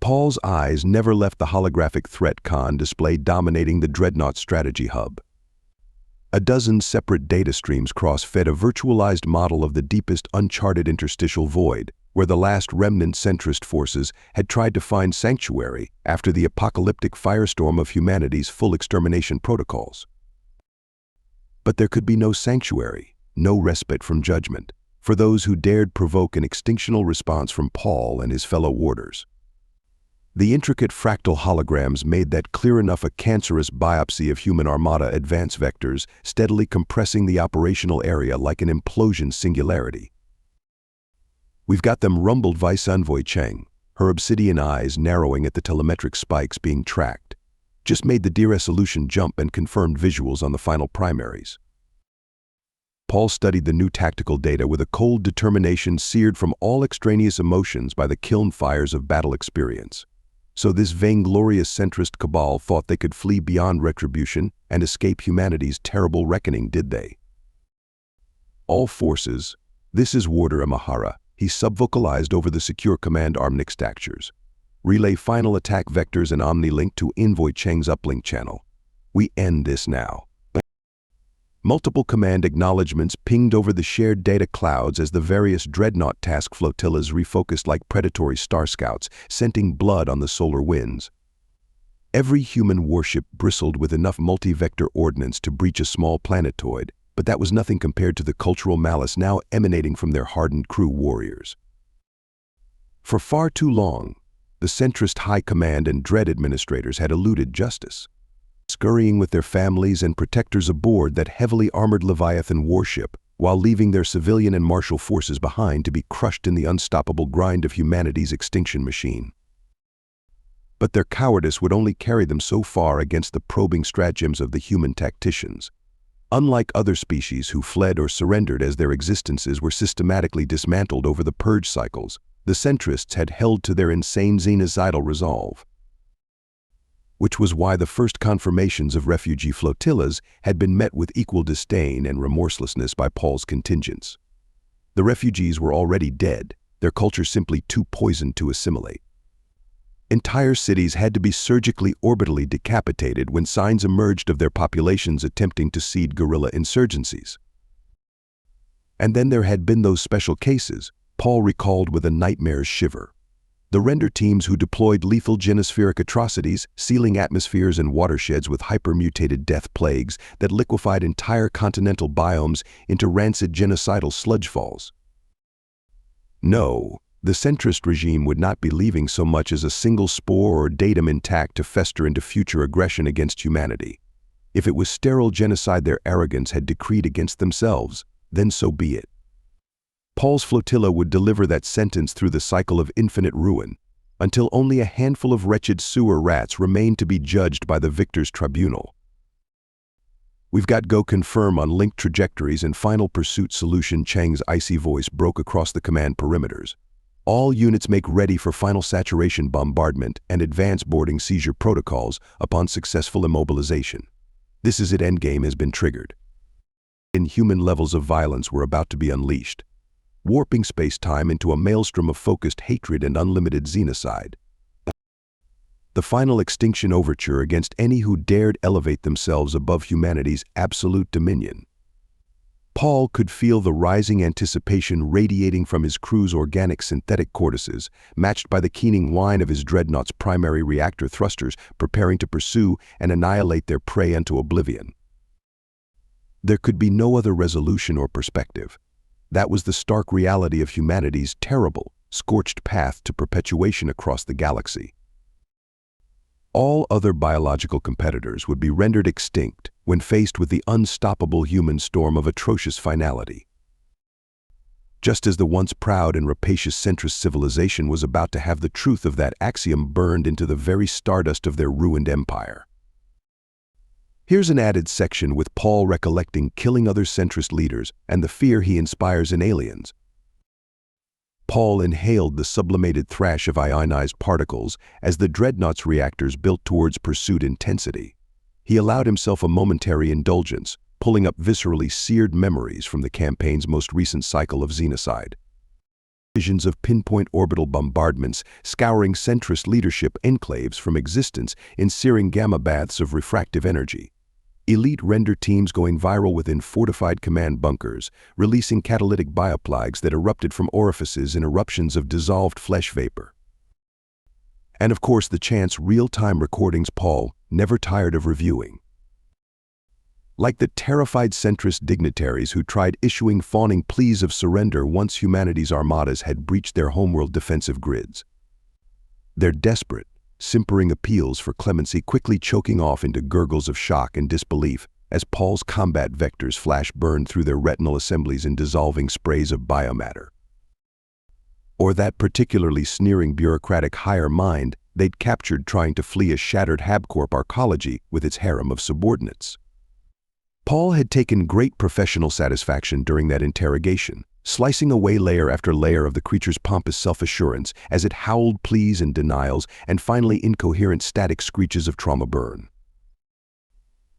Paul's eyes never left the holographic threat con display dominating the Dreadnought strategy hub. A dozen separate data streams cross-fed a virtualized model of the deepest uncharted interstitial void, where the last remnant centrist forces had tried to find sanctuary after the apocalyptic firestorm of humanity's full extermination protocols. But there could be no sanctuary, no respite from judgment, for those who dared provoke an extinctional response from Paul and his fellow warders. The intricate fractal holograms made that clear enough a cancerous biopsy of human armada advance vectors, steadily compressing the operational area like an implosion singularity. "We've got them," rumbled Vice Envoy Cheng, her obsidian eyes narrowing at the telemetric spikes being tracked. "Just made the de-resolution jump and confirmed visuals on the final primaries." Paul studied the new tactical data with a cold determination seared from all extraneous emotions by the kiln fires of battle experience. So this vainglorious centrist cabal thought they could flee beyond retribution and escape humanity's terrible reckoning, did they? "All forces, this is Warder Amahara," he subvocalized over the secure command Armnic stactures. "Relay final attack vectors and omni-link to Envoy Cheng's uplink channel. We end this now." Multiple command acknowledgements pinged over the shared data clouds as the various dreadnought task flotillas refocused like predatory star scouts, scenting blood on the solar winds. Every human warship bristled with enough multi-vector ordnance to breach a small planetoid, but that was nothing compared to the cultural malice now emanating from their hardened crew warriors. For far too long, the centrist high command and dread administrators had eluded justice, scurrying with their families and protectors aboard that heavily armored Leviathan warship, while leaving their civilian and martial forces behind to be crushed in the unstoppable grind of humanity's extinction machine. But their cowardice would only carry them so far against the probing stratagems of the human tacticians. Unlike other species who fled or surrendered as their existences were systematically dismantled over the purge cycles, the centrists had held to their insane xenocidal resolve. Which was why the first confirmations of refugee flotillas had been met with equal disdain and remorselessness by Paul's contingents. The refugees were already dead, their culture simply too poisoned to assimilate. Entire cities had to be surgically orbitally decapitated when signs emerged of their populations attempting to seed guerrilla insurgencies. And then there had been those special cases, Paul recalled with a nightmare's shiver. The render teams who deployed lethal genospheric atrocities, sealing atmospheres and watersheds with hypermutated death plagues that liquefied entire continental biomes into rancid genocidal sludge falls. No, the centrist regime would not be leaving so much as a single spore or datum intact to fester into future aggression against humanity. If it was sterile genocide their arrogance had decreed against themselves, then so be it. Paul's flotilla would deliver that sentence through the cycle of infinite ruin, until only a handful of wretched sewer rats remained to be judged by the victor's tribunal. "We've got go confirm on linked trajectories and final pursuit solution," Cheng's icy voice broke across the command perimeters. "All units make ready for final saturation bombardment and advance boarding seizure protocols upon successful immobilization. This is it, endgame has been triggered." Inhuman levels of violence were about to be unleashed, warping space-time into a maelstrom of focused hatred and unlimited xenocide. The final extinction overture against any who dared elevate themselves above humanity's absolute dominion. Paul could feel the rising anticipation radiating from his crew's organic synthetic cortices, matched by the keening whine of his dreadnought's primary reactor thrusters preparing to pursue and annihilate their prey unto oblivion. There could be no other resolution or perspective. That was the stark reality of humanity's terrible, scorched path to perpetuation across the galaxy. All other biological competitors would be rendered extinct when faced with the unstoppable human storm of atrocious finality. Just as the once proud and rapacious centrist civilization was about to have the truth of that axiom burned into the very stardust of their ruined empire. Here's an added section with Paul recollecting killing other centrist leaders and the fear he inspires in aliens. Paul inhaled the sublimated thrash of ionized particles as the dreadnought's reactors built towards pursuit intensity. He allowed himself a momentary indulgence, pulling up viscerally seared memories from the campaign's most recent cycle of xenocide. visions of pinpoint orbital bombardments scouring centrist leadership enclaves from existence in searing gamma baths of refractive energy. Elite render teams going viral within fortified command bunkers, releasing catalytic bioplagues that erupted from orifices in eruptions of dissolved flesh vapor. And of course the chance real-time recordings Paul never tired of reviewing. Like the terrified centrist dignitaries who tried issuing fawning pleas of surrender once humanity's armadas had breached their homeworld defensive grids. Their desperate, simpering appeals for clemency quickly choking off into gurgles of shock and disbelief as Paul's combat vectors flash burned through their retinal assemblies in dissolving sprays of biomatter. Or that particularly sneering bureaucratic higher mind they'd captured trying to flee a shattered Habcorp arcology with its harem of subordinates. Paul had taken great professional satisfaction during that interrogation, slicing away layer after layer of the creature's pompous self-assurance as it howled pleas and denials and finally incoherent static screeches of trauma burn.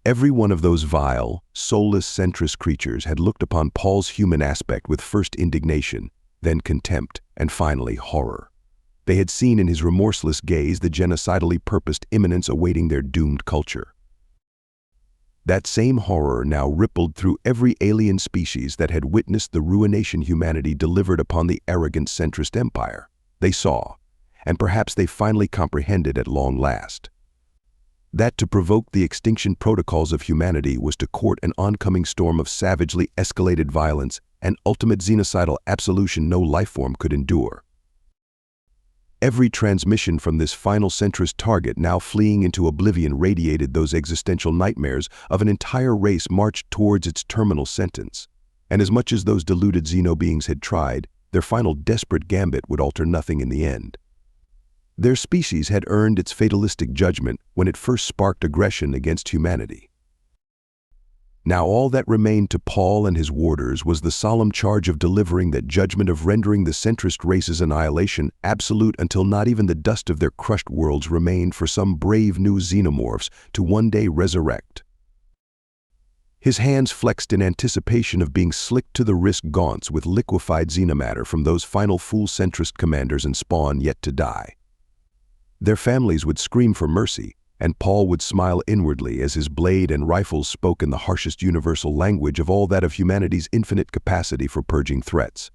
Every one of those vile, soulless centrist creatures had looked upon Paul's human aspect with first indignation, then contempt, and finally horror. They had seen in his remorseless gaze the genocidally purposed imminence awaiting their doomed culture. That same horror now rippled through every alien species that had witnessed the ruination humanity delivered upon the arrogant centrist empire. They saw, and perhaps they finally comprehended at long last, that to provoke the extinction protocols of humanity was to court an oncoming storm of savagely escalated violence and ultimate xenocidal absolution no lifeform could endure. Every transmission from this final centrist target now fleeing into oblivion radiated those existential nightmares of an entire race marched towards its terminal sentence. And as much as those deluded xenobeings had tried, their final desperate gambit would alter nothing in the end. Their species had earned its fatalistic judgment when it first sparked aggression against humanity. Now all that remained to Paul and his warders was the solemn charge of delivering that judgment of rendering the centrist race's annihilation absolute until not even the dust of their crushed worlds remained for some brave new xenomorphs to one day resurrect. His hands flexed in anticipation of being slicked to the wrist gaunts with liquefied xenomatter from those final fool centrist commanders and spawn yet to die. Their families would scream for mercy, and Paul would smile inwardly as his blade and rifles spoke in the harshest universal language of all that of humanity's infinite capacity for purging threats.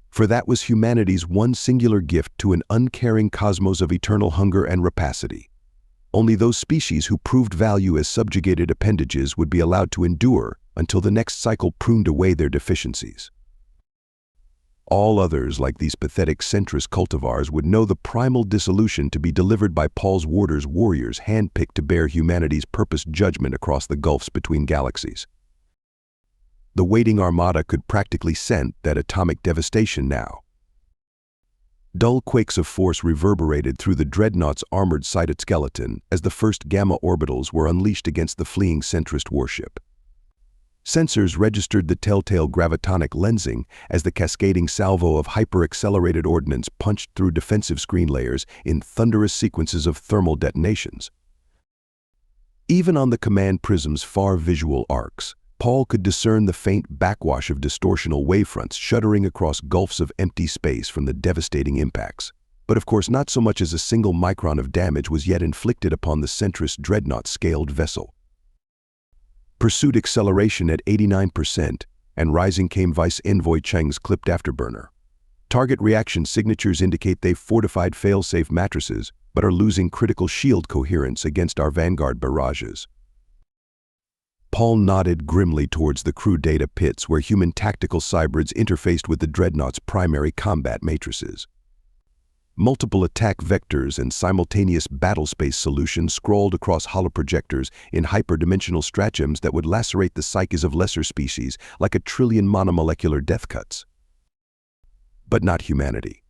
For that was humanity's one singular gift to an uncaring cosmos of eternal hunger and rapacity. Only those species who proved value as subjugated appendages would be allowed to endure until the next cycle pruned away their deficiencies. All others, like these pathetic centrist cultivars, would know the primal dissolution to be delivered by Paul's warders' warriors handpicked to bear humanity's purposed judgment across the gulfs between galaxies. The waiting armada could practically scent that atomic devastation now. Dull quakes of force reverberated through the dreadnought's armored sided skeleton as the first gamma orbitals were unleashed against the fleeing centrist warship. Sensors registered the telltale gravitonic lensing as the cascading salvo of hyper-accelerated ordnance punched through defensive screen layers in thunderous sequences of thermal detonations. Even on the command prism's far visual arcs, Paul could discern the faint backwash of distortional wavefronts shuddering across gulfs of empty space from the devastating impacts. But of course not so much as a single micron of damage was yet inflicted upon the centrist dreadnought-scaled vessel. Pursuit acceleration at 89%, and rising came Vice Envoy Cheng's clipped afterburner. Target reaction signatures indicate they've fortified fail-safe matrices, but are losing critical shield coherence against our vanguard barrages. Paul nodded grimly towards the crew data pits where human tactical cybrids interfaced with the dreadnought's primary combat matrices. Multiple attack vectors and simultaneous battlespace solutions scrawled across holoprojectors in hyperdimensional stratagems that would lacerate the psyches of lesser species like a trillion monomolecular death cuts. But not humanity.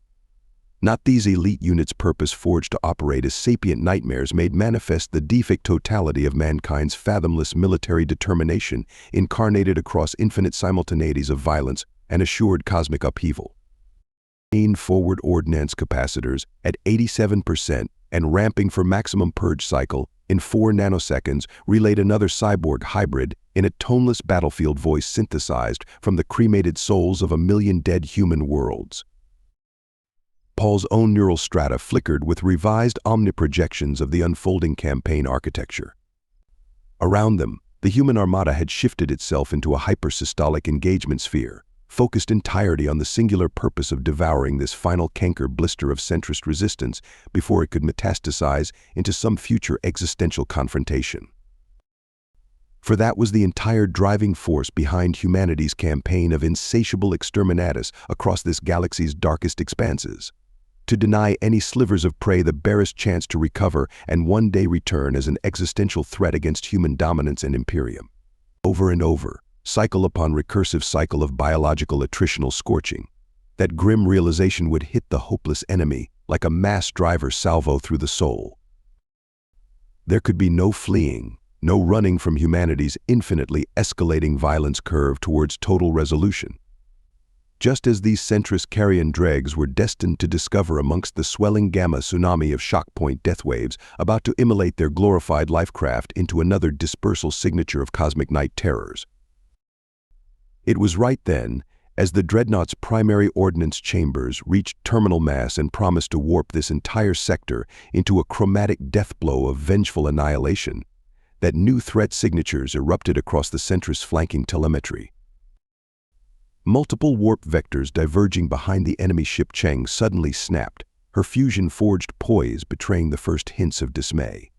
Not these elite units' purpose forged to operate as sapient nightmares made manifest the defect totality of mankind's fathomless military determination incarnated across infinite simultaneities of violence and assured cosmic upheaval. Forward ordnance capacitors at 87% and ramping for maximum purge cycle in 4 nanoseconds relayed another cyborg hybrid in a toneless battlefield voice synthesized from the cremated souls of a million dead human worlds. Paul's own neural strata flickered with revised omniprojections of the unfolding campaign architecture. Around them, the human armada had shifted itself into a hypersystolic engagement sphere, focused entirely on the singular purpose of devouring this final canker blister of centrist resistance before it could metastasize into some future existential confrontation. For that was the entire driving force behind humanity's campaign of insatiable exterminatus across this galaxy's darkest expanses. To deny any slivers of prey the barest chance to recover and one day return as an existential threat against human dominance and imperium. Over and over, cycle upon recursive cycle of biological attritional scorching, that grim realization would hit the hopeless enemy like a mass driver salvo through the soul. There could be no fleeing, no running from humanity's infinitely escalating violence curve towards total resolution. Just as these centrist carrion dregs were destined to discover amongst the swelling gamma tsunami of shockpoint death waves about to immolate their glorified lifecraft into another dispersal signature of cosmic night terrors. It was right then, as the dreadnought's primary ordnance chambers reached terminal mass and promised to warp this entire sector into a chromatic deathblow of vengeful annihilation, that new threat signatures erupted across the centrist's flanking telemetry. Multiple warp vectors diverging behind the enemy ship Cheng suddenly snapped, her fusion-forged poise betraying the first hints of dismay.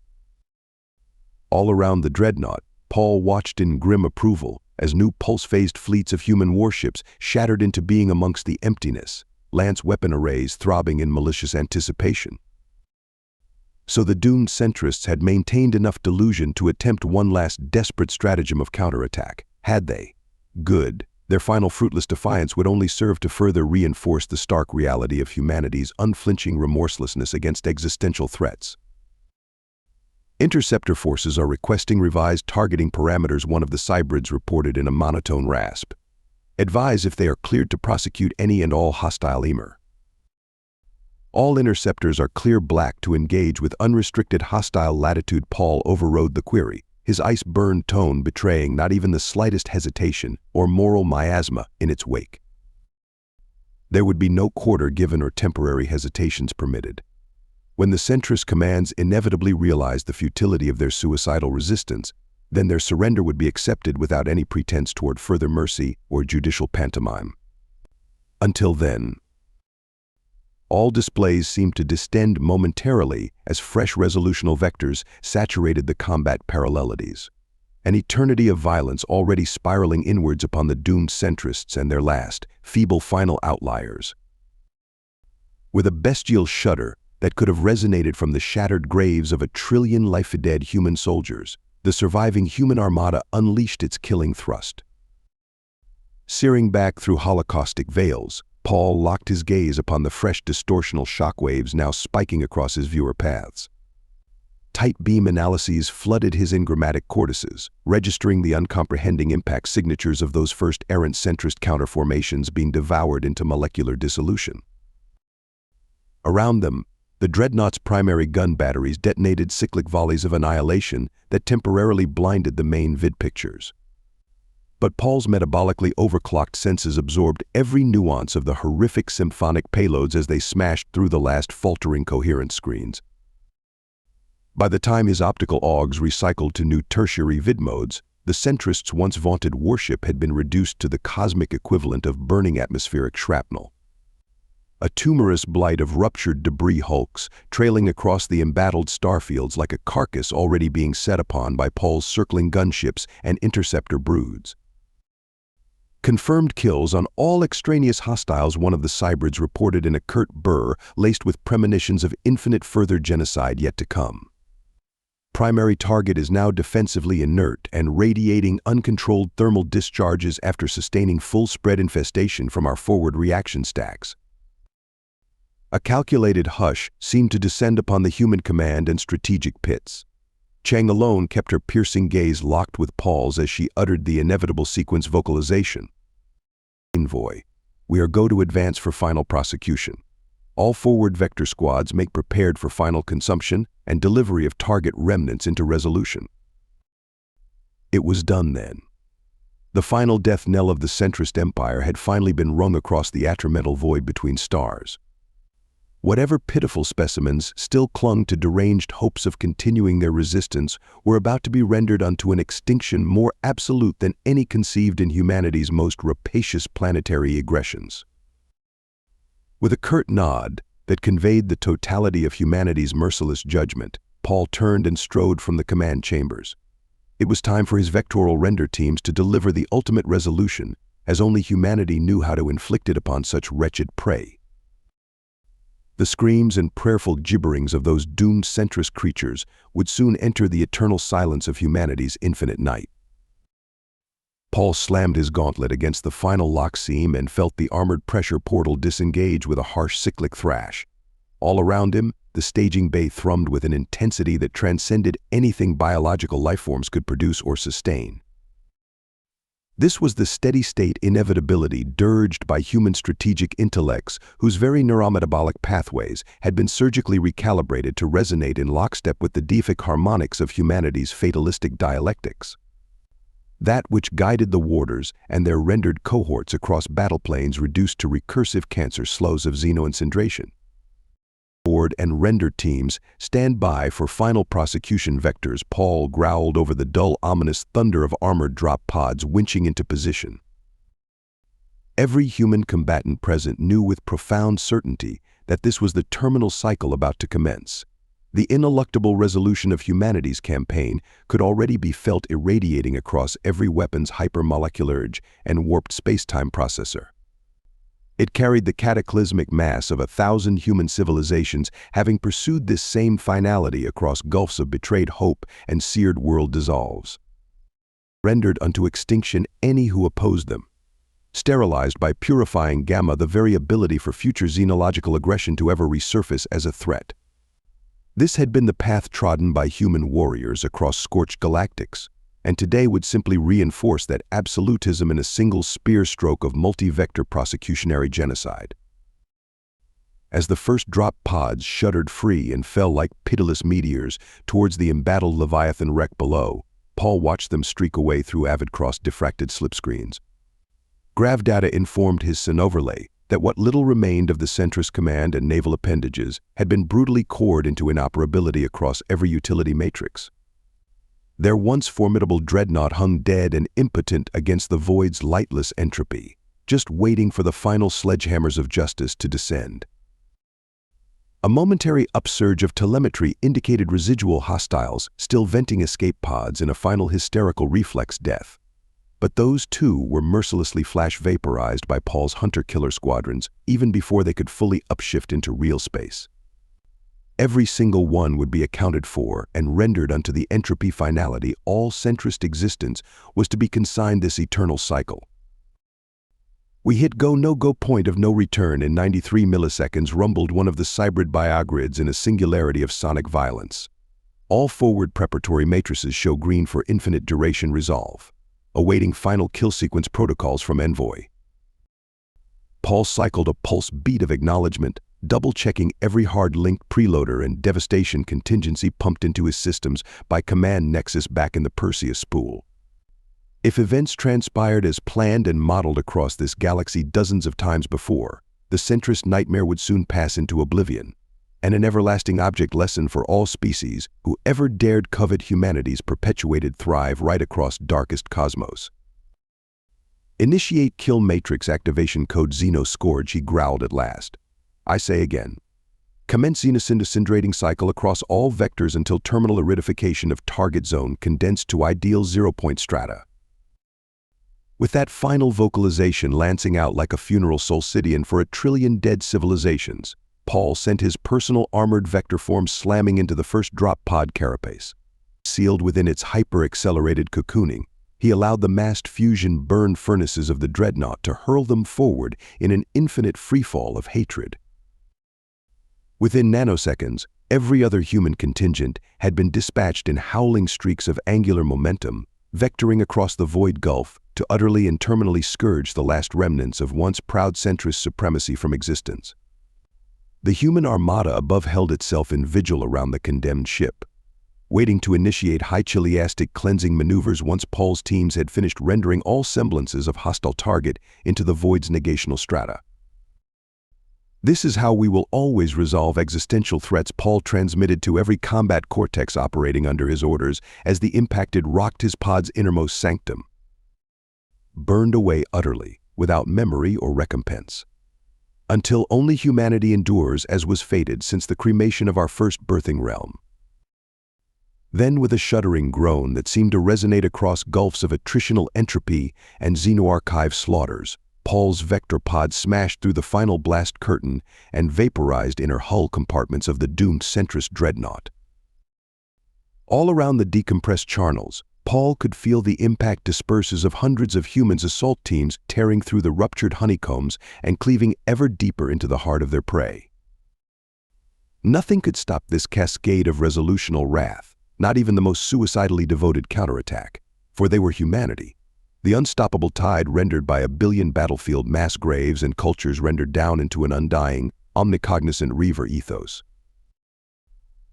All around the dreadnought, Paul watched in grim approval as new pulse-phased fleets of human warships shattered into being amongst the emptiness, lance weapon arrays throbbing in malicious anticipation. So the doomed centrists had maintained enough delusion to attempt one last desperate stratagem of counterattack, had they? Good. Their final fruitless defiance would only serve to further reinforce the stark reality of humanity's unflinching remorselessness against existential threats. Interceptor forces are requesting revised targeting parameters, one of the cybrids reported in a monotone rasp. Advise if they are cleared to prosecute any and all hostile EMER. All interceptors are clear black to engage with unrestricted hostile latitude. Paul overrode the query, his ice-burned tone betraying not even the slightest hesitation or moral miasma in its wake. There would be no quarter given or temporary hesitations permitted. When the centrist commands inevitably realized the futility of their suicidal resistance, then their surrender would be accepted without any pretense toward further mercy or judicial pantomime. Until then, all displays seemed to distend momentarily as fresh resolutional vectors saturated the combat parallelities. An eternity of violence already spiraling inwards upon the doomed centrists and their last, feeble final outliers. With a bestial shudder that could have resonated from the shattered graves of 1 trillion life-dead human soldiers, the surviving human armada unleashed its killing thrust. Searing back through holocaustic veils, Paul locked his gaze upon the fresh distortional shockwaves now spiking across his viewer paths. Tight beam analyses flooded his engrammatic cortices, registering the uncomprehending impact signatures of those first errant centrist counterformations being devoured into molecular dissolution. Around them, the dreadnought's primary gun batteries detonated cyclic volleys of annihilation that temporarily blinded the main vid pictures. But Paul's metabolically overclocked senses absorbed every nuance of the horrific symphonic payloads as they smashed through the last faltering coherence screens. By the time his optical augs recycled to new tertiary vid modes, the centrists' once vaunted warship had been reduced to the cosmic equivalent of burning atmospheric shrapnel. A tumorous blight of ruptured debris hulks trailing across the embattled starfields like a carcass already being set upon by Paul's circling gunships and interceptor broods. Confirmed kills on all extraneous hostiles, one of the cybrids reported in a curt burr laced with premonitions of infinite further genocide yet to come. Primary target is now defensively inert and radiating uncontrolled thermal discharges after sustaining full spread infestation from our forward reaction stacks. A calculated hush seemed to descend upon the human command and strategic pits. Cheng alone kept her piercing gaze locked with Paul's as she uttered the inevitable sequence vocalization. Envoy, we are go to advance for final prosecution. All forward vector squads make prepared for final consumption and delivery of target remnants into resolution. It was done then. The final death knell of the centrist empire had finally been rung across the atramental void between stars. Whatever pitiful specimens still clung to deranged hopes of continuing their resistance were about to be rendered unto an extinction more absolute than any conceived in humanity's most rapacious planetary aggressions. With a curt nod that conveyed the totality of humanity's merciless judgment, Paul turned and strode from the command chambers. It was time for his vectoral render teams to deliver the ultimate resolution, as only humanity knew how to inflict it upon such wretched prey. The screams and prayerful gibberings of those doomed centrist creatures would soon enter the eternal silence of humanity's infinite night. Paul slammed his gauntlet against the final lock seam and felt the armored pressure portal disengage with a harsh cyclic thrash. All around him, the staging bay thrummed with an intensity that transcended anything biological lifeforms could produce or sustain. This was the steady-state inevitability dirged by human strategic intellects whose very neurometabolic pathways had been surgically recalibrated to resonate in lockstep with the deific harmonics of humanity's fatalistic dialectics. That which guided the warders and their rendered cohorts across battleplanes reduced to recursive cancer slows of xenoincindration. Board and render teams stand by for final prosecution vectors. Paul growled over the dull, ominous thunder of armored drop pods winching into position. Every human combatant present knew with profound certainty that this was the terminal cycle about to commence. The ineluctable resolution of humanity's campaign could already be felt irradiating across every weapon's hypermolecular and warped space-time processor. It carried the cataclysmic mass of 1,000 human civilizations having pursued this same finality across gulfs of betrayed hope and seared world dissolves. Rendered unto extinction any who opposed them. Sterilized by purifying gamma the very ability for future xenological aggression to ever resurface as a threat. This had been the path trodden by human warriors across scorched galactics, and today would simply reinforce that absolutism in a single spear stroke of multi-vector prosecutionary genocide. As the first drop pods shuddered free and fell like pitiless meteors towards the embattled Leviathan wreck below, Paul watched them streak away through avid-cross diffracted slipscreens. Grav data informed his Synoverlay that what little remained of the centrist command and naval appendages had been brutally cored into inoperability across every utility matrix. Their once formidable dreadnought hung dead and impotent against the void's lightless entropy, just waiting for the final sledgehammers of justice to descend. A momentary upsurge of telemetry indicated residual hostiles still venting escape pods in a final hysterical reflex death. But those too were mercilessly flash vaporized by Paul's hunter-killer squadrons even before they could fully upshift into real space. Every single one would be accounted for and rendered unto the entropy finality. All centrist existence was to be consigned this eternal cycle. We hit go-no-go point of no return in 93 milliseconds, rumbled one of the cybrid biogrids in a singularity of sonic violence. All forward preparatory matrices show green for infinite duration resolve, awaiting final kill sequence protocols from Envoy. Paul cycled a pulse beat of acknowledgement, double-checking every hard-linked preloader and devastation contingency pumped into his systems by command nexus back in the Perseus spool. If events transpired as planned and modeled across this galaxy dozens of times before, the centrist nightmare would soon pass into oblivion, and an everlasting object lesson for all species who ever dared covet humanity's perpetuated thrive right across darkest cosmos. Initiate kill matrix activation code Xenoscourge, he growled at last. I say again. Commence xenocidrating cycle across all vectors until terminal aridification of target zone condensed to ideal 0-point strata. With that final vocalization lancing out like a funeral solstidian for 1 trillion dead civilizations, Paul sent his personal armored vector form slamming into the first drop pod carapace. Sealed within its hyper-accelerated cocooning, he allowed the massed fusion burn furnaces of the dreadnought to hurl them forward in an infinite freefall of hatred. Within nanoseconds, every other human contingent had been dispatched in howling streaks of angular momentum, vectoring across the void gulf to utterly and terminally scourge the last remnants of once proud centrist supremacy from existence. The human armada above held itself in vigil around the condemned ship. waiting to initiate high-chiliastic cleansing maneuvers once Paul's teams had finished rendering all semblances of hostile target into the void's negational strata. "This is how we will always resolve existential threats," Paul transmitted to every combat cortex operating under his orders as the impact had rocked his pod's innermost sanctum. Burned away utterly, without memory or recompense. Until only humanity endures as was fated since the cremation of our first birthing realm. Then, with a shuddering groan that seemed to resonate across gulfs of attritional entropy and xenoarchive slaughters, Paul's vector pod smashed through the final blast curtain and vaporized inner hull compartments of the doomed centrist dreadnought. All around the decompressed charnels, Paul could feel the impact disperses of hundreds of humans' assault teams tearing through the ruptured honeycombs and cleaving ever deeper into the heart of their prey. Nothing could stop this cascade of resolutional wrath. Not even the most suicidally devoted counterattack, for they were humanity, the unstoppable tide rendered by a billion battlefield mass graves and cultures rendered down into an undying, omnicognizant Reaver ethos.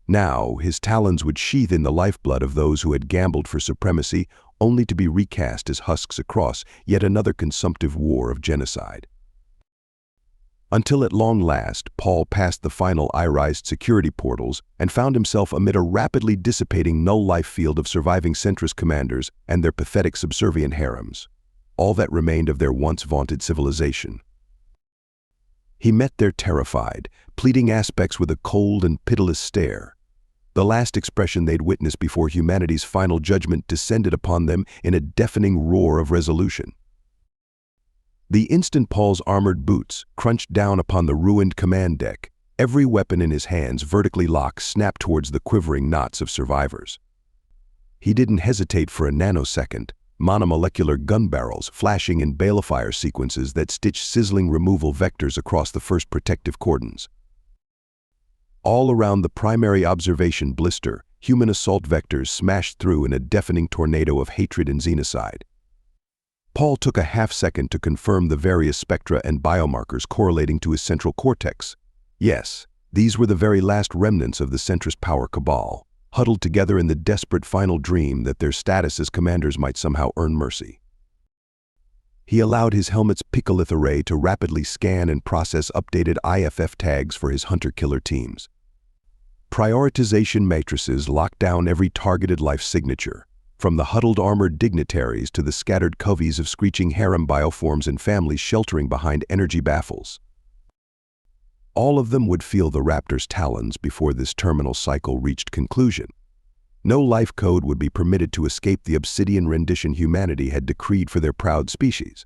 Now, his talons would sheathe in the lifeblood of those who had gambled for supremacy, only to be recast as husks across yet another consumptive war of genocide. Until at long last, Paul passed the final irised security portals and found himself amid a rapidly dissipating null life field of surviving centrist commanders and their pathetic subservient harems, all that remained of their once vaunted civilization. He met their terrified, pleading aspects with a cold and pitiless stare, the last expression they'd witnessed before humanity's final judgment descended upon them in a deafening roar of resolution. The instant Paul's armored boots crunched down upon the ruined command deck, every weapon in his hands vertically locked snapped towards the quivering knots of survivors. He didn't hesitate for a nanosecond, monomolecular gun barrels flashing in balefire sequences that stitched sizzling removal vectors across the first protective cordons. All around the primary observation blister, human assault vectors smashed through in a deafening tornado of hatred and xenocide. Paul took a half-second to confirm the various spectra and biomarkers correlating to his central cortex. Yes, these were the very last remnants of the centrist power cabal, huddled together in the desperate final dream that their status as commanders might somehow earn mercy. He allowed his helmet's piccolith array to rapidly scan and process updated IFF tags for his hunter-killer teams. Prioritization matrices locked down every targeted life signature, from the huddled armored dignitaries to the scattered coveys of screeching harem bioforms and families sheltering behind energy baffles. All of them would feel the raptor's talons before this terminal cycle reached conclusion. No life code would be permitted to escape the obsidian rendition humanity had decreed for their proud species.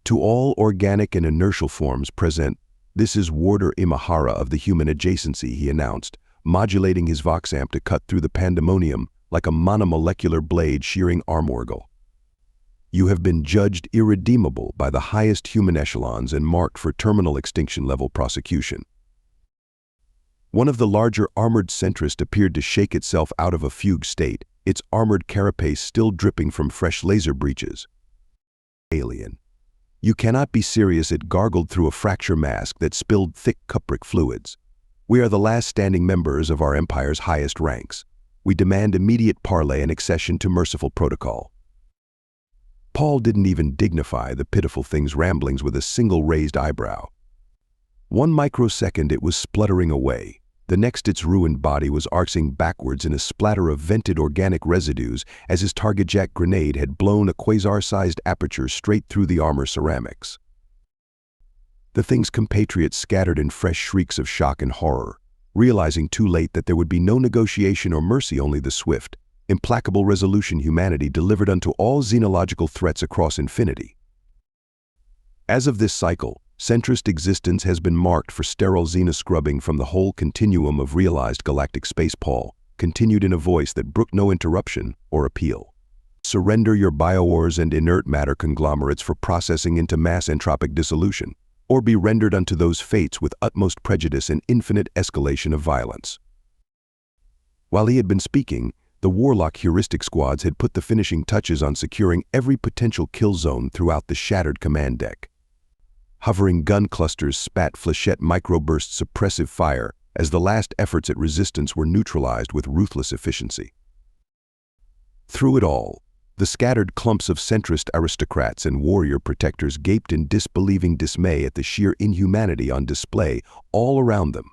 To all organic and inertial forms present, this is Warder Imahara of the human adjacency, he announced, modulating his vox amp to cut through the pandemonium like a monomolecular blade shearing armorgel. You have been judged irredeemable by the highest human echelons and marked for terminal extinction-level prosecution. One of the larger armored centrists appeared to shake itself out of a fugue state, its armored carapace still dripping from fresh laser breaches. Alien. You cannot be serious, it gargled through a fracture mask that spilled thick cupric fluids. We are the last standing members of our empire's highest ranks. We demand immediate parley and accession to merciful protocol. Paul didn't even dignify the pitiful thing's ramblings with a single raised eyebrow. 1 microsecond it was spluttering away. The next its ruined body was arcing backwards in a splatter of vented organic residues as his target jack grenade had blown a quasar-sized aperture straight through the armor ceramics. The thing's compatriots scattered in fresh shrieks of shock and horror, realizing too late that there would be no negotiation or mercy, only the swift, implacable resolution humanity delivered unto all xenological threats across infinity. As of this cycle, centrist existence has been marked for sterile xenoscrubbing from the whole continuum of realized galactic space. Paul continued in a voice that brooked no interruption or appeal. Surrender your bioores and inert matter conglomerates for processing into mass entropic dissolution, or be rendered unto those fates with utmost prejudice and infinite escalation of violence. While he had been speaking, the Warlock heuristic squads had put the finishing touches on securing every potential kill zone throughout the shattered command deck. Hovering gun clusters spat flechette microburst suppressive fire as the last efforts at resistance were neutralized with ruthless efficiency. Through it all, the scattered clumps of centrist aristocrats and warrior protectors gaped in disbelieving dismay at the sheer inhumanity on display all around them.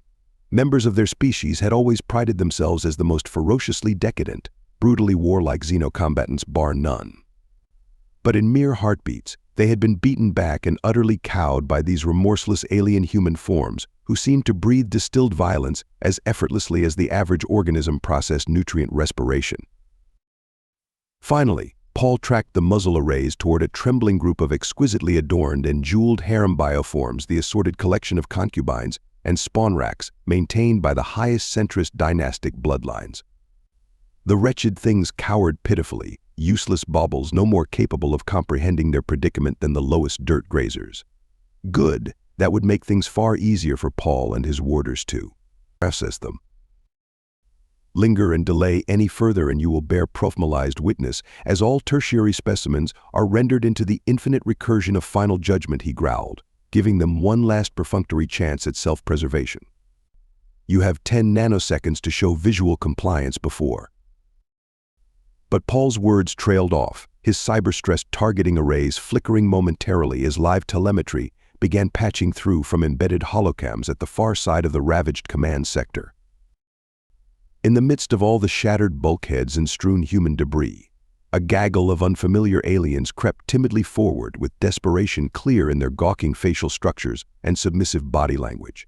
Members of their species had always prided themselves as the most ferociously decadent, brutally warlike xenocombatants bar none. But in mere heartbeats, they had been beaten back and utterly cowed by these remorseless alien human forms who seemed to breathe distilled violence as effortlessly as the average organism processed nutrient respiration. Finally, Paul tracked the muzzle arrays toward a trembling group of exquisitely adorned and jeweled harem bioforms, the assorted collection of concubines and spawn racks maintained by the highest centrist dynastic bloodlines. The wretched things cowered pitifully, useless baubles no more capable of comprehending their predicament than the lowest dirt grazers. Good, that would make things far easier for Paul and his warders to process them. Linger and delay any further and you will bear prophmalized witness, as all tertiary specimens are rendered into the infinite recursion of final judgment, he growled, giving them one last perfunctory chance at self-preservation. You have 10 nanoseconds to show visual compliance before. But Paul's words trailed off, his cyber-stressed targeting arrays flickering momentarily as live telemetry began patching through from embedded holocams at the far side of the ravaged command sector. In the midst of all the shattered bulkheads and strewn human debris, a gaggle of unfamiliar aliens crept timidly forward with desperation clear in their gawking facial structures and submissive body language.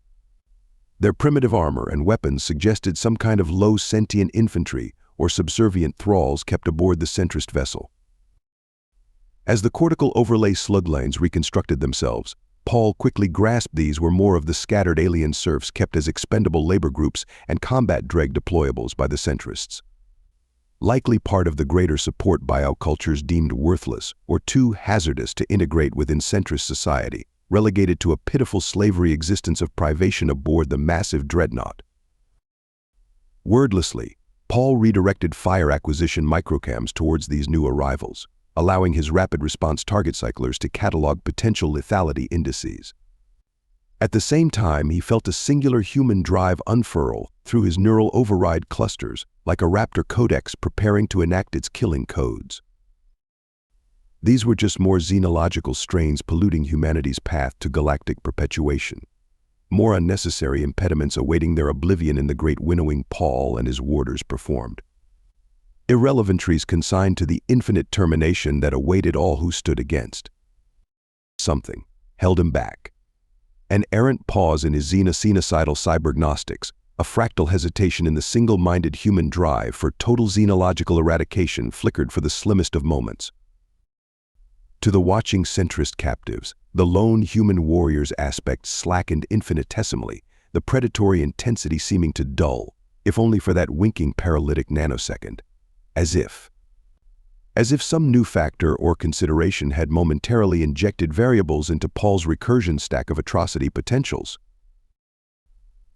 Their primitive armor and weapons suggested some kind of low sentient infantry or subservient thralls kept aboard the centrist vessel. As the cortical overlay sluglanes reconstructed themselves, Paul quickly grasped these were more of the scattered alien serfs kept as expendable labor groups and combat dreg deployables by the centrists. Likely part of the greater support biocultures deemed worthless or too hazardous to integrate within centrist society, relegated to a pitiful slavery existence of privation aboard the massive dreadnought. Wordlessly, Paul redirected fire acquisition microcams towards these new arrivals, allowing his rapid response target cyclers to catalog potential lethality indices. At the same time, he felt a singular human drive unfurl through his neural override clusters, like a raptor codex preparing to enact its killing codes. These were just more xenological strains polluting humanity's path to galactic perpetuation, more unnecessary impediments awaiting their oblivion in the great winnowing Paul and his warders performed. Irrelevantries consigned to the infinite termination that awaited all who stood against. Something held him back. An errant pause in his xenocenocidal cybergnostics, a fractal hesitation in the single-minded human drive for total xenological eradication flickered for the slimmest of moments. To the watching centrist captives, the lone human warrior's aspect slackened infinitesimally, the predatory intensity seeming to dull, if only for that winking paralytic nanosecond. As if some new factor or consideration had momentarily injected variables into Paul's recursion stack of atrocity potentials.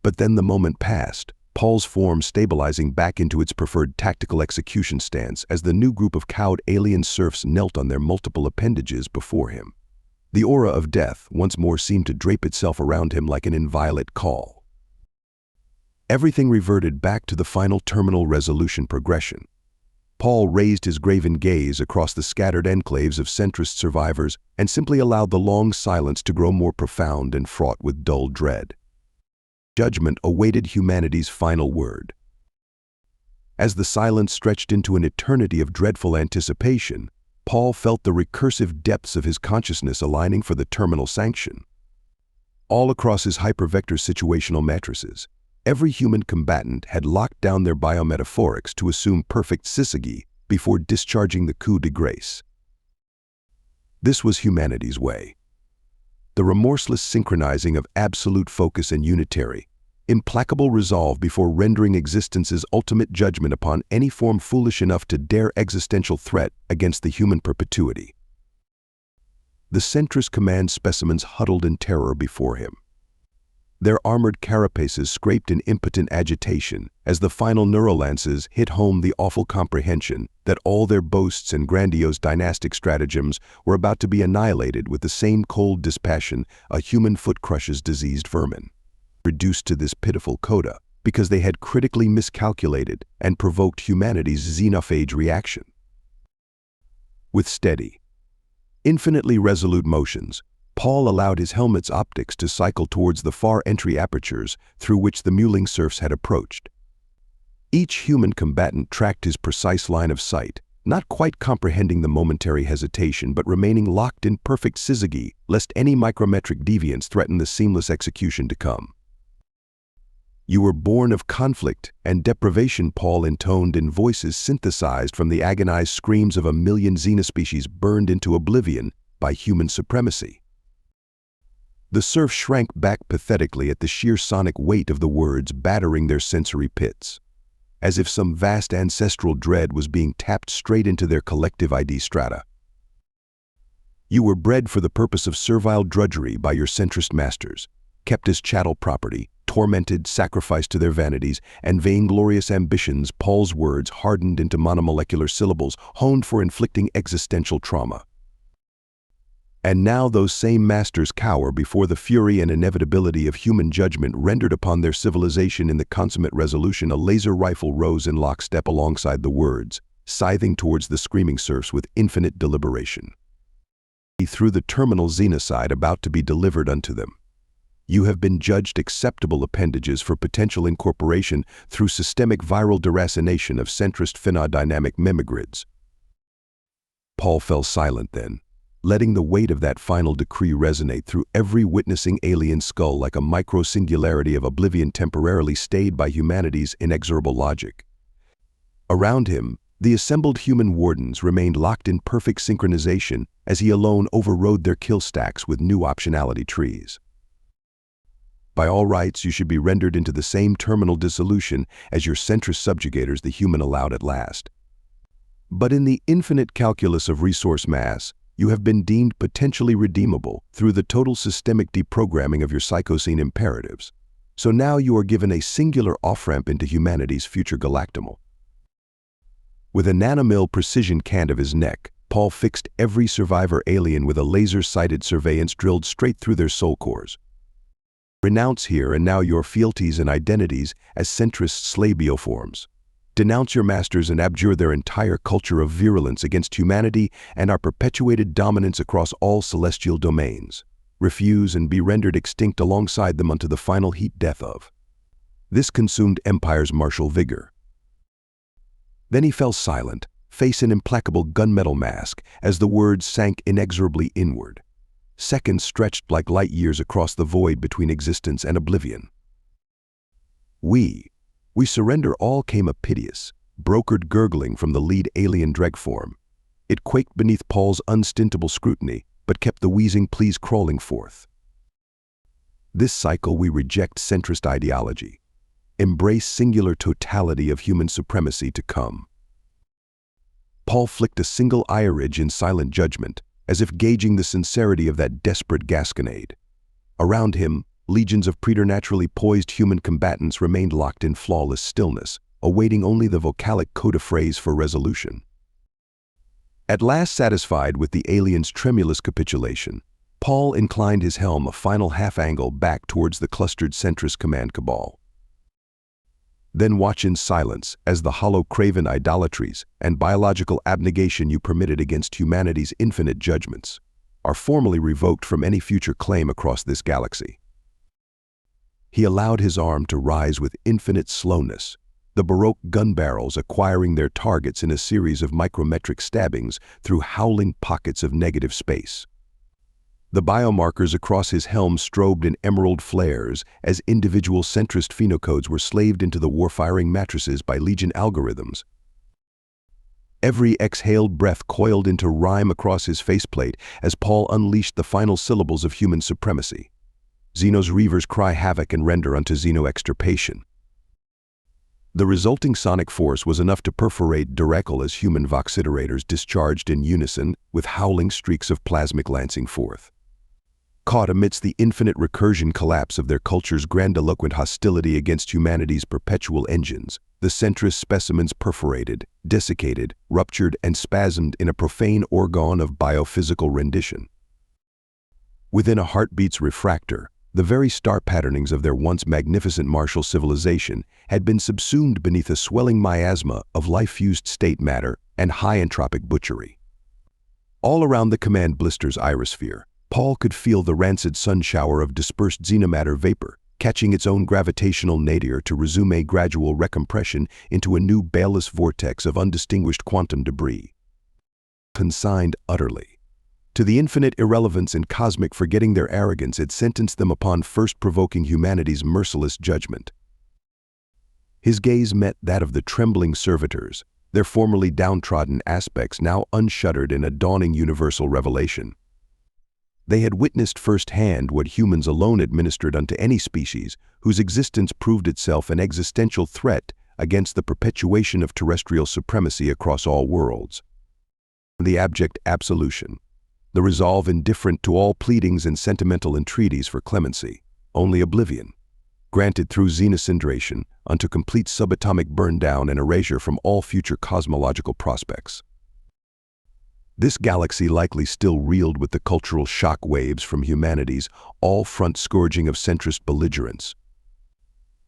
But then the moment passed, Paul's form stabilizing back into its preferred tactical execution stance as the new group of cowed alien serfs knelt on their multiple appendages before him. The aura of death once more seemed to drape itself around him like an inviolate caul. Everything reverted back to the final terminal resolution progression. Paul raised his graven gaze across the scattered enclaves of centrist survivors and simply allowed the long silence to grow more profound and fraught with dull dread. Judgment awaited humanity's final word. As the silence stretched into an eternity of dreadful anticipation, Paul felt the recursive depths of his consciousness aligning for the terminal sanction. All across his hypervector situational matrices, every human combatant had locked down their biometaphorics to assume perfect syzygy before discharging the coup de grace. This was humanity's way. The remorseless synchronizing of absolute focus and unitary, implacable resolve before rendering existence's ultimate judgment upon any form foolish enough to dare existential threat against the human perpetuity. The centrist command specimens huddled in terror before him. Their armored carapaces scraped in impotent agitation as the final neurolances hit home the awful comprehension that all their boasts and grandiose dynastic stratagems were about to be annihilated with the same cold dispassion a human foot crushes diseased vermin. reduced to this pitiful coda because they had critically miscalculated and provoked humanity's xenophage reaction. With steady, infinitely resolute motions, Paul allowed his helmet's optics to cycle towards the far entry apertures through which the mewling serfs had approached. Each human combatant tracked his precise line of sight, not quite comprehending the momentary hesitation but remaining locked in perfect syzygy lest any micrometric deviance threaten the seamless execution to come. "You were born of conflict and deprivation," Paul intoned in voices synthesized from the agonized screams of a million xenospecies burned into oblivion by human supremacy. The serfs shrank back pathetically at the sheer sonic weight of the words battering their sensory pits, as if some vast ancestral dread was being tapped straight into their collective ID strata. "You were bred for the purpose of servile drudgery by your centrist masters, kept as chattel property, tormented, sacrificed to their vanities and vainglorious ambitions." Paul's words hardened into monomolecular syllables honed for inflicting existential trauma. "And now those same masters cower before the fury and inevitability of human judgment rendered upon their civilization in the consummate resolution." A laser rifle rose in lockstep alongside the words, scything towards the screaming serfs with infinite deliberation. He threw the terminal xenocide about to be delivered unto them. "You have been judged acceptable appendages for potential incorporation through systemic viral deracination of centrist phenodynamic mimigrids." Paul fell silent then, letting the weight of that final decree resonate through every witnessing alien skull like a micro-singularity of oblivion temporarily stayed by humanity's inexorable logic. Around him, the assembled human wardens remained locked in perfect synchronization as he alone overrode their kill stacks with new optionality trees. "By all rights, you should be rendered into the same terminal dissolution as your centrist subjugators the human allowed at last. But in the infinite calculus of resource mass, you have been deemed potentially redeemable through the total systemic deprogramming of your psychoscene imperatives. So now you are given a singular off-ramp into humanity's future galactimal." With a nanomil precision cant of his neck, Paul fixed every survivor alien with a laser-sighted surveillance drilled straight through their soul cores. "Renounce here and now your fealties and identities as centrist slabioforms. Denounce your masters and abjure their entire culture of virulence against humanity and our perpetuated dominance across all celestial domains. Refuse and be rendered extinct alongside them unto the final heat death of." This consumed Empire's martial vigor. Then he fell silent, face an implacable gunmetal mask, as the words sank inexorably inward. Seconds stretched like light years across the void between existence and oblivion. We surrender all," came a piteous, brokered gurgling from the lead alien dreg form. It quaked beneath Paul's unstintable scrutiny, but kept the wheezing pleas crawling forth. "This cycle we reject centrist ideology. Embrace singular totality of human supremacy to come." Paul flicked a single eye ridge in silent judgment, as if gauging the sincerity of that desperate gasconade. Around him, legions of preternaturally poised human combatants remained locked in flawless stillness, awaiting only the vocalic coda phrase for resolution. At last satisfied with the alien's tremulous capitulation, Paul inclined his helm a final half-angle back towards the clustered centrist command cabal. "Then watch in silence as the hollow craven idolatries and biological abnegation you permitted against humanity's infinite judgments are formally revoked from any future claim across this galaxy." He allowed his arm to rise with infinite slowness, the Baroque gun barrels acquiring their targets in a series of micrometric stabbings through howling pockets of negative space. The biomarkers across his helm strobed in emerald flares as individual centrist phenocodes were slaved into the warfiring matrices by Legion algorithms. Every exhaled breath coiled into rhyme across his faceplate as Paul unleashed the final syllables of human supremacy. Xenos reavers cry havoc and render unto Xeno extirpation. The resulting sonic force was enough to perforate Duracle as human voxiterators discharged in unison with howling streaks of plasmic lancing forth. Caught amidst the infinite recursion collapse of their culture's grandiloquent hostility against humanity's perpetual engines, the centrist specimens perforated, desiccated, ruptured, and spasmed in a profane orgon of biophysical rendition. Within a heartbeat's refractor, The very star patternings of their once magnificent martial civilization had been subsumed beneath a swelling miasma of life-fused state matter and high-entropic butchery. All around the command blister's ionosphere, Paul could feel the rancid sun shower of dispersed xenomatter vapor, catching its own gravitational nadir to resume a gradual recompression into a new baleless vortex of undistinguished quantum debris. Consigned utterly to the infinite irrelevance and cosmic forgetting, their arrogance had sentenced them upon first provoking humanity's merciless judgment. His gaze met that of the trembling servitors, their formerly downtrodden aspects now unshuttered in a dawning universal revelation. They had witnessed firsthand what humans alone administered unto any species whose existence proved itself an existential threat against the perpetuation of terrestrial supremacy across all worlds. The abject absolution, the resolve indifferent to all pleadings and sentimental entreaties for clemency, only oblivion, granted through xenocindration unto complete subatomic burn-down and erasure from all future cosmological prospects. This galaxy likely still reeled with the cultural shock waves from humanity's all-front scourging of centrist belligerence.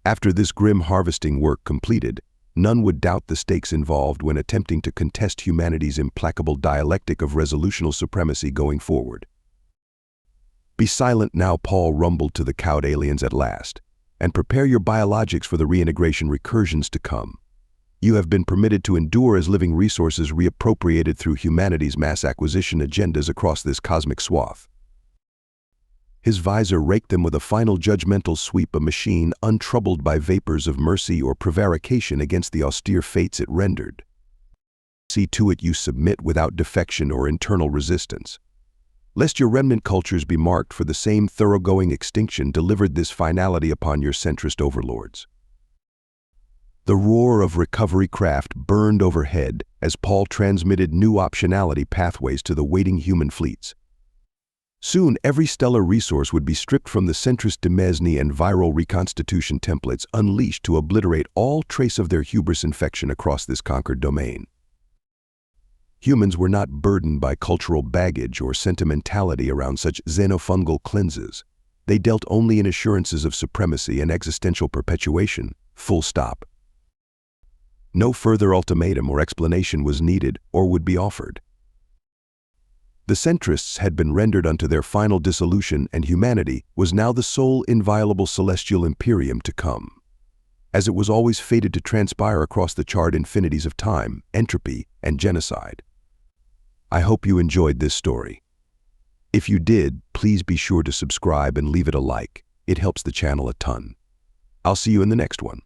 After this grim harvesting work completed, none would doubt the stakes involved when attempting to contest humanity's implacable dialectic of resolutional supremacy going forward. Be silent now, Paul rumbled to the cowed aliens at last, and prepare your biologics for the reintegration recursions to come. You have been permitted to endure as living resources reappropriated through humanity's mass acquisition agendas across this cosmic swath. His visor raked them with a final judgmental sweep, a machine untroubled by vapors of mercy or prevarication against the austere fates it rendered. See to it you submit without defection or internal resistance, lest your remnant cultures be marked for the same thoroughgoing extinction delivered this finality upon your centrist overlords. The roar of recovery craft burned overhead as Paul transmitted new optionality pathways to the waiting human fleets. Soon, every stellar resource would be stripped from the centrist demesne and viral reconstitution templates unleashed to obliterate all trace of their hubris infection across this conquered domain. Humans were not burdened by cultural baggage or sentimentality around such xenofungal cleanses. They dealt only in assurances of supremacy and existential perpetuation, full stop. No further ultimatum or explanation was needed or would be offered. The centrists had been rendered unto their final dissolution, and humanity was now the sole inviolable celestial imperium to come, as it was always fated to transpire across the charred infinities of time, entropy, and genocide. I hope you enjoyed this story. If you did, please be sure to subscribe and leave it a like. It helps the channel a ton. I'll see you in the next one.